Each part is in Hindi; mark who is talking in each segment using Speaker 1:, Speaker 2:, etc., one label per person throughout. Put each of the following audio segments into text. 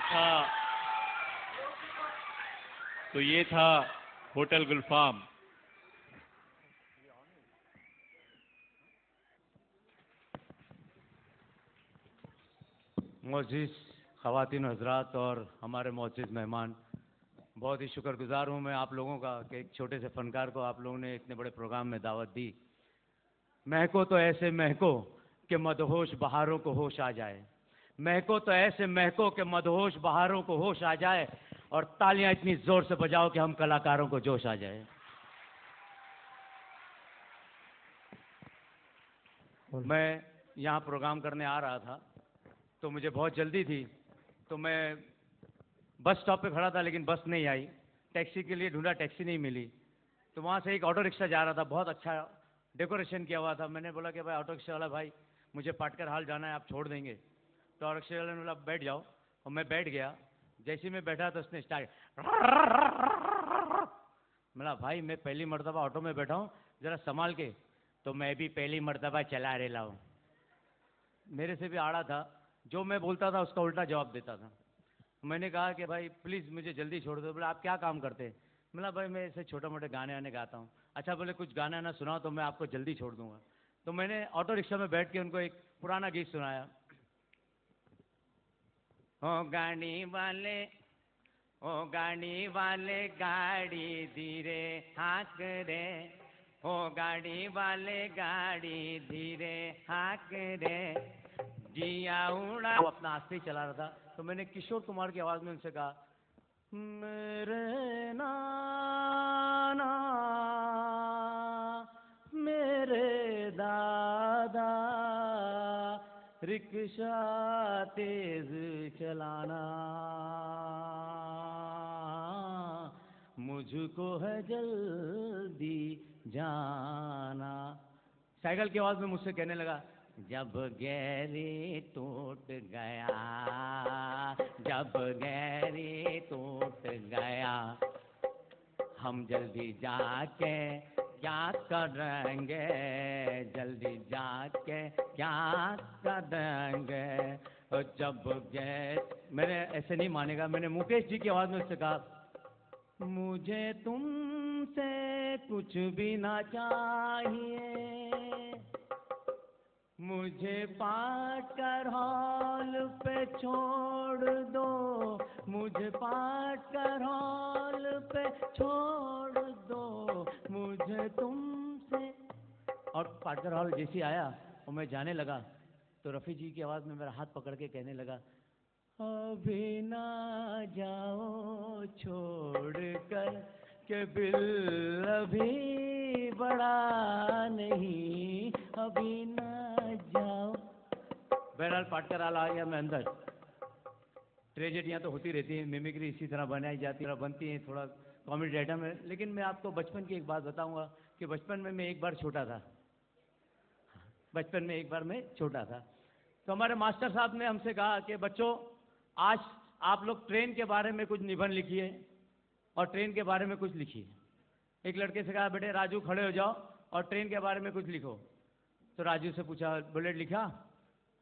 Speaker 1: था तो ये था होटल गुलफाम।
Speaker 2: मोअज़्ज़िज़ ख़वातीन हज़रात और हमारे मोअज़्ज़िज़ मेहमान, बहुत ही शुक्रगुज़ार हूँ मैं आप लोगों का कि एक छोटे से फ़नकार को आप लोगों ने इतने बड़े प्रोग्राम में दावत दी। महको तो ऐसे महको कि मदहोश बहारों को होश आ जाए, महको तो ऐसे महको कि मदहोश बहारों को होश आ जाए, और तालियां इतनी ज़ोर से बजाओ कि हम कलाकारों को जोश आ जाए। मैं यहाँ प्रोग्राम करने आ रहा था तो मुझे बहुत जल्दी थी, तो मैं बस स्टॉप पे खड़ा था लेकिन बस नहीं आई। टैक्सी के लिए ढूंढा, टैक्सी नहीं मिली, तो वहाँ से एक ऑटो रिक्शा जा रहा था, बहुत अच्छा डेकोरेशन किया हुआ था। मैंने बोला कि भाई ऑटो रिक्शा वाला भाई, मुझे पाटकर हाल जाना है, आप छोड़ देंगे? तो ऑटो रिक्शा वाले ने बोला बैठ जाओ, और मैं बैठ गया। जैसे ही मैं बैठा तो उसने स्टार्ट, बोला भाई मैं पहली मर्तबा ऑटो में बैठा हूँ, ज़रा संभाल के। तो मैं भी पहली मर्तबा चला रेला हूँ। मेरे से भी आड़ा था, जो मैं बोलता था उसका उल्टा जवाब देता था। मैंने कहा कि भाई प्लीज़ मुझे जल्दी छोड़ दो। बोले आप क्या काम करते हैं? बोला भाई मैं ऐसे छोटे मोटे गाने वाने गाता हूँ। अच्छा, बोले कुछ गाना ना सुनाओ तो मैं आपको जल्दी छोड़ दूंगा। तो मैंने ऑटो रिक्शा में बैठ के उनको एक पुराना गीत सुनाया। ओ गाड़ी वाले, ओ गाड़ी वाले गाड़ी धीरे हाँक रे, ओ गाड़ी वाले गाड़ी धीरे हाँक रे, जिया उड़ा। वो अपना आस्ते ही चला रहा था, तो मैंने किशोर कुमार की आवाज़ में उनसे कहा, मेरे नाना मेरे दादा रिक्शा तेज चलाना, मुझको है जल्दी जाना। साइकिल की आवाज़ में मुझसे कहने लगा, जब गैरी टूट गया, जब गैरी टूट गया, हम जल्दी जाके क्या करेंगे, जल्दी जाके क्या करेंगे। और जब गए, मैंने ऐसे नहीं मानेगा, मैंने मुकेश जी की आवाज़ में उससे कहा, मुझे तुमसे कुछ भी ना चाहिए, मुझे पाटकर हॉल पे छोड़ दो, मुझे पाटकर हॉल पे छोड़ दो, मुझे तुमसे। और पाटकर हॉल जैसे आया और मैं जाने लगा, तो रफ़ी जी की आवाज़ में मेरा हाथ पकड़ के कहने लगा, अभी ना जाओ छोड़ कर के बिल अभी बड़ा नहीं, अभी ना जाओ। बहरहाल पाटकर हाल आ गया मैं अंदर। ट्रेजेडियाँ तो होती रहती हैं, मिमिक्री इसी तरह बनाई जाती है, बनती हैं, थोड़ा कॉमेडी आइटम है। लेकिन मैं आपको बचपन की एक बात बताऊंगा कि बचपन में मैं एक बार छोटा था, बचपन में एक बार मैं छोटा था। तो हमारे मास्टर साहब ने हमसे कहा कि बच्चों आज आप लोग ट्रेन के बारे में कुछ निबंध लिखिए और ट्रेन के बारे में कुछ लिखिए। एक लड़के से कहा बेटे राजू खड़े हो जाओ और ट्रेन के बारे में कुछ लिखो। तो राजू से पूछा, बुलेट लिखा?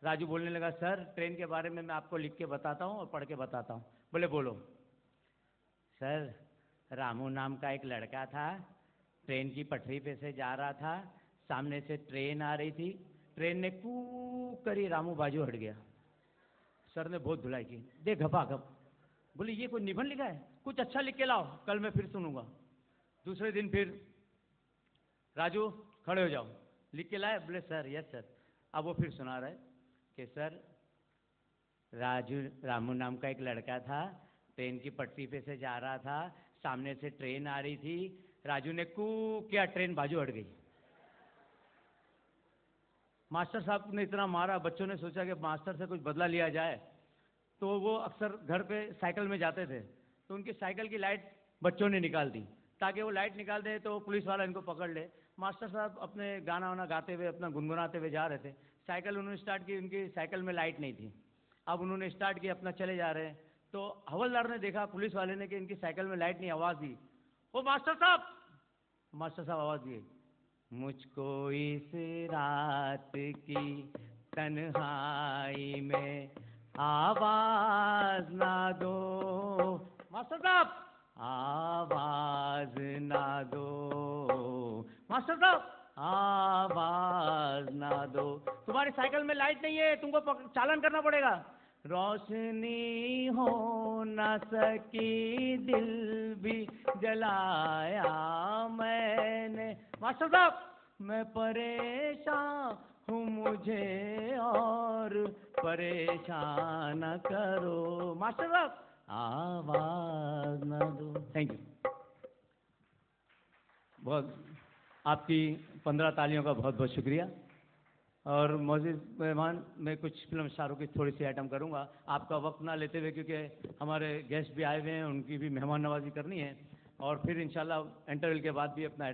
Speaker 2: राजू बोलने लगा, सर ट्रेन के बारे में मैं आपको लिख के बताता हूँ और पढ़ के बताता हूँ। बोले बोलो। सर रामू नाम का एक लड़का था, ट्रेन की पटरी पे से जा रहा था, सामने से ट्रेन आ रही थी, ट्रेन ने कूक करी रामू बाजू हट गया। सर ने बहुत धुलाई की, दे घपा घप। बोले ये कोई निबंध लिखा है, कुछ अच्छा लिख के लाओ, कल मैं फिर सुनूंगा। दूसरे दिन फिर राजू खड़े हो जाओ, लिख के लाए? बोले सर यस सर। अब वो फिर सुना रहे कि सर रामू नाम का एक लड़का था, ट्रेन की पटरी पे से जा रहा था, सामने से ट्रेन आ रही थी, राजू ने कूक किया, ट्रेन बाजू हट गई। मास्टर साहब ने इतना मारा, बच्चों ने सोचा कि मास्टर से कुछ बदला लिया जाए, तो वो अक्सर घर पे साइकिल में जाते थे, तो उनकी साइकिल की लाइट बच्चों ने निकाल दी ताकि वो लाइट निकाल दे तो पुलिस वाला इनको पकड़ ले। मास्टर साहब अपने गाना वाना गाते हुए, अपना गुनगुनाते हुए जा रहे थे, साइकिल उन्होंने स्टार्ट की, उनकी साइकिल में लाइट नहीं थी। अब उन्होंने स्टार्ट की, अपना चले जा रहे हैं, तो हवलदार ने देखा पुलिस वाले ने कि इनकी साइकिल में लाइट नहीं, आवाज़ दी, ओ मास्टर साहब। मास्टर साहब आवाज़ दिए, मुझको इस रात की तन्हाई में आवाज ना दो मास्टर साहब, आवाज ना दो मास्टर साहब, आवाज ना दो। तुम्हारी साइकिल में लाइट नहीं है, तुमको चालन करना पड़ेगा। रोशनी हो न सकी, दिल भी जलाया मैंने। मास्टर साहब, मैं परेशान हूँ, मुझे और परेशान न करो। मास्टर साहब, आवाज न दो। Thank you. बहुत, आपकी 15 तालियों का बहुत बहुत शुक्रिया। और मौजूद मेहमान, मैं कुछ फिल्म स्टारों की थोड़ी सी आइटम करूंगा, आपका वक्त ना लेते हुए, क्योंकि हमारे गेस्ट भी आए हुए हैं, उनकी भी मेहमान नवाजी करनी है। और फिर इंशाल्लाह इंटरवल के बाद भी अपना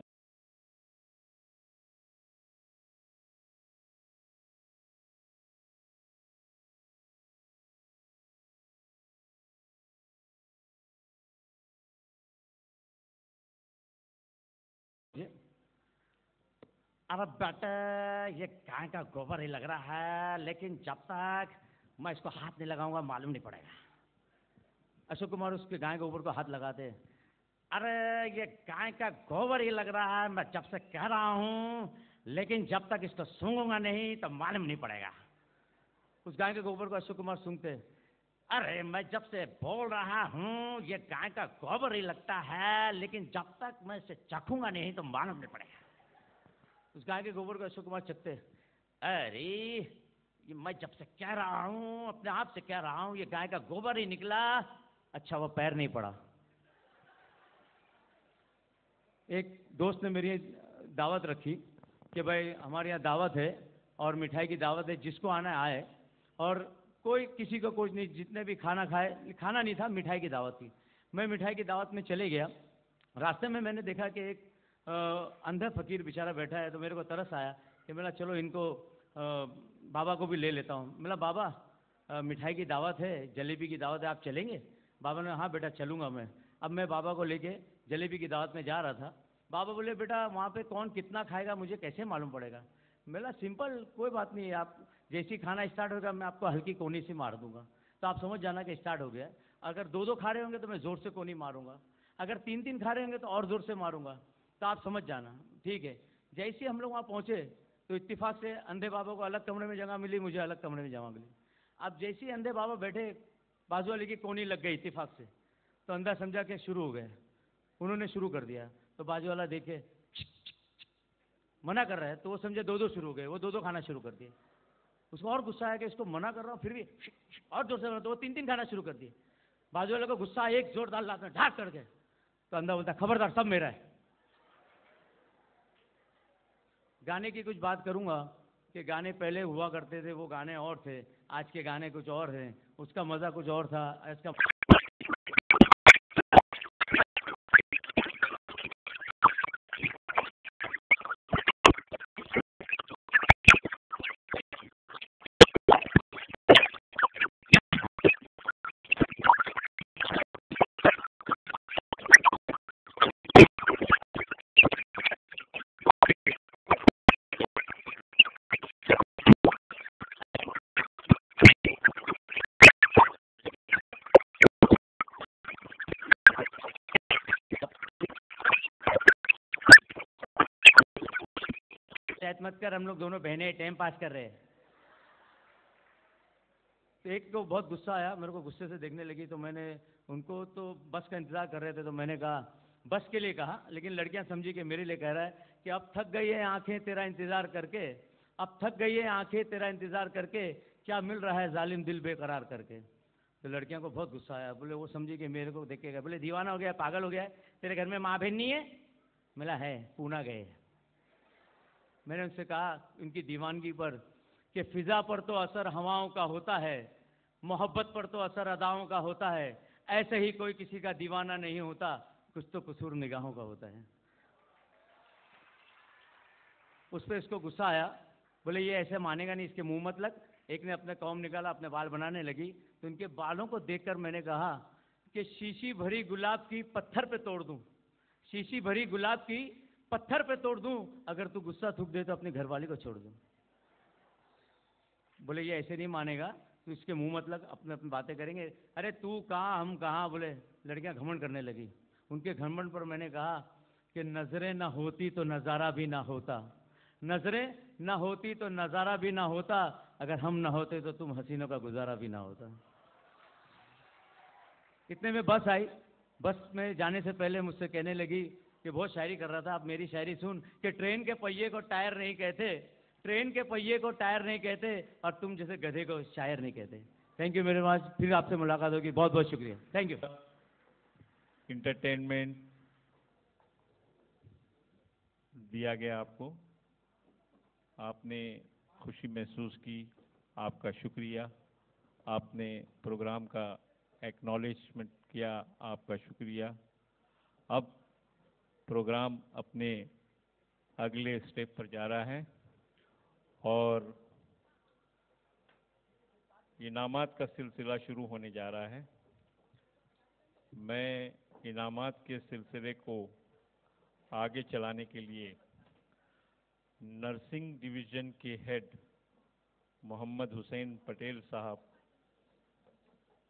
Speaker 2: अरे बेटा, ये गाय का गोबर ही लग रहा है, लेकिन जब तक मैं इसको हाथ नहीं लगाऊंगा मालूम नहीं पड़ेगा। अशोक कुमार उसके गाय के ऊपर को हाथ लगाते। अरे ये गाय का गोबर ही लग रहा है, मैं जब से कह रहा हूँ, लेकिन जब तक इसको सूंघूंगा नहीं तो मालूम नहीं पड़ेगा। उस गाय के गोबर को अशोक कुमार सूंघते। अरे मैं जब से बोल रहा हूँ, ये गाय का गोबर ही लगता है, लेकिन जब तक मैं इसे चखूंगा नहीं तो मालूम नहीं पड़ेगा। उस गाय के गोबर को अशोक कुमार चखते। अरे ये मैं जब से कह रहा हूँ, अपने आप से कह रहा हूँ, ये गाय का गोबर ही निकला। अच्छा वो पैर नहीं पड़ा। एक दोस्त ने मेरी दावत रखी कि भाई हमारे यहाँ दावत है और मिठाई की दावत है, जिसको आना आए। और कोई किसी को कुछ नहीं, जितने भी खाना खाए, खाना नहीं था, मिठाई की दावत थी। मैं मिठाई की दावत में चले गया। रास्ते में मैंने देखा कि एक अंधा फकीर बेचारा बैठा है, तो मेरे को तरस आया कि मेरा चलो इनको बाबा को भी ले लेता हूँ। मेरा बाबा मिठाई की दावत है, जलेबी की दावत है, आप चलेंगे? बाबा ने हाँ बेटा चलूँगा मैं। अब मैं बाबा को लेके जलेबी की दावत में जा रहा था। बाबा बोले बेटा वहाँ पे कौन कितना खाएगा मुझे कैसे मालूम पड़ेगा? मेरा सिंपल, कोई बात नहीं है, आप जैसी खाना स्टार्ट होगा मैं आपको हल्की कोनी से मार दूंगा, तो आप समझ जाना कि स्टार्ट हो गया। अगर 2-2 खा रहे होंगे तो मैं ज़ोर से कोनी मारूंगा, अगर 3-3 खा रहे होंगे तो और ज़ोर से मारूंगा, तो आप समझ जाना। ठीक है। जैसे हम लोग वहाँ पहुँचे तो इत्तेफाक से अंधे बाबा को अलग कमरे में जगह मिली, मुझे अलग कमरे में जगह मिली। अब जैसे ही अंधे बाबा बैठे, बाजू वाले की कोनी लग गई इत्तेफाक से, तो अंधा समझा कि शुरू हो गए। उन्होंने शुरू कर दिया, तो बाजू वाला देखे मना कर रहा है, तो वो समझे 2-2 शुरू हो गए, वो 2-2 खाना शुरू कर दिए। उसको और गुस्सा आया कि इसको मना कर रहा हूँ फिर भी और जोर से, तो वो 3-3 खाना शुरू कर दिए। बाजू वाले को गुस्सा, एक जोरदार लात में ढाक करके, तो अंधा बोलता खबरदार सब मेरा है। गाने की कुछ बात करूंगा कि गाने पहले हुआ करते थे, वो गाने और थे, आज के गाने कुछ और हैं, उसका मज़ा कुछ और था। इसका मत कर, हम लोग दोनों बहनें टाइम पास कर रहे हैं। तो एक को बहुत गुस्सा आया, मेरे को गुस्से से देखने लगी, तो मैंने उनको, तो बस का इंतजार कर रहे थे, तो मैंने कहा, बस के लिए कहा, लेकिन लड़कियां समझी कि मेरे लिए कह रहा है कि अब थक गई है आंखें तेरा इंतजार करके, अब थक गई है आंखें तेरा इंतजार करके, क्या मिल रहा है जालिम दिल बेकरार करके। तो लड़कियों को बहुत गुस्सा आया, बोले वो समझी कि मेरे को देख के गए, बोले दीवाना हो गया, पागल हो गया है, तेरे घर में माँ बहन नहीं है? मिला है, पूना गए। मैंने उनसे कहा उनकी दीवानगी पर कि फिजा पर तो असर हवाओं का होता है, मोहब्बत पर तो असर अदाओं का होता है, ऐसे ही कोई किसी का दीवाना नहीं होता, कुछ तो कसूर निगाहों का होता है। उस पर इसको गुस्सा आया, बोले ये ऐसे मानेगा नहीं, इसके मुंह मत लग। एक ने अपने कॉम निकाला, अपने बाल बनाने लगी, तो उनके बालों को देखकर मैंने कहा कि शीशी भरी गुलाब की पत्थर पे तोड़ दूं, शीशी भरी गुलाब की पत्थर पे तोड़ दूं, अगर तू गुस्सा थूक दे तो अपनी घरवाली को छोड़ दूं। बोले ये ऐसे नहीं मानेगा, तो इसके मुंह मतलब अपने अपनी बातें करेंगे। अरे तू कहाँ हम कहाँ, बोले लड़कियां घमंड करने लगी। उनके घमंड पर मैंने कहा कि नजरें ना होती तो नज़ारा भी ना होता, नजरें ना होती तो नज़ारा भी ना होता, अगर हम ना होते तो तुम हसीनों का गुजारा भी ना होता। इतने में बस आई। बस में जाने से पहले मुझसे कहने लगी कि बहुत शायरी कर रहा था, अब मेरी शायरी सुन, कि ट्रेन के पहिए को टायर नहीं कहते, ट्रेन के पहिए को टायर नहीं कहते, और तुम जैसे गधे को शायर नहीं कहते। थैंक यू वेरी मच, फिर आपसे मुलाकात होगी, बहुत बहुत शुक्रिया, थैंक यू।
Speaker 1: इंटरटेनमेंट दिया गया आपको, आपने खुशी महसूस की, आपका शुक्रिया। आपने प्रोग्राम का एक्नॉलेजमेंट किया, आपका शुक्रिया। अब प्रोग्राम अपने अगले स्टेप पर जा रहा है और इनामात का सिलसिला शुरू होने जा रहा है। मैं इनामात के सिलसिले को आगे चलाने के लिए नर्सिंग डिवीज़न के हेड मोहम्मद हुसैन पटेल साहब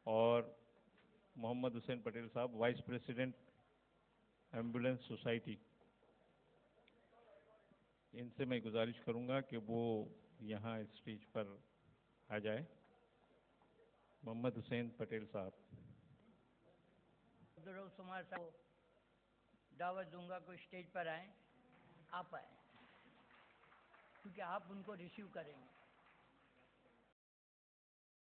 Speaker 1: और मोहम्मद हुसैन पटेल साहब वाइस प्रेसिडेंट एम्बुलेंस सोसाइटी, इनसे मैं गुजारिश करूंगा कि वो यहाँ स्टेज पर आ जाए। मोहम्मद हुसैन पटेल साहब।
Speaker 3: सुमार साहब को दावत दूंगा कि स्टेज पर आए, आप आए, क्योंकि आप उनको रिसीव करेंगे।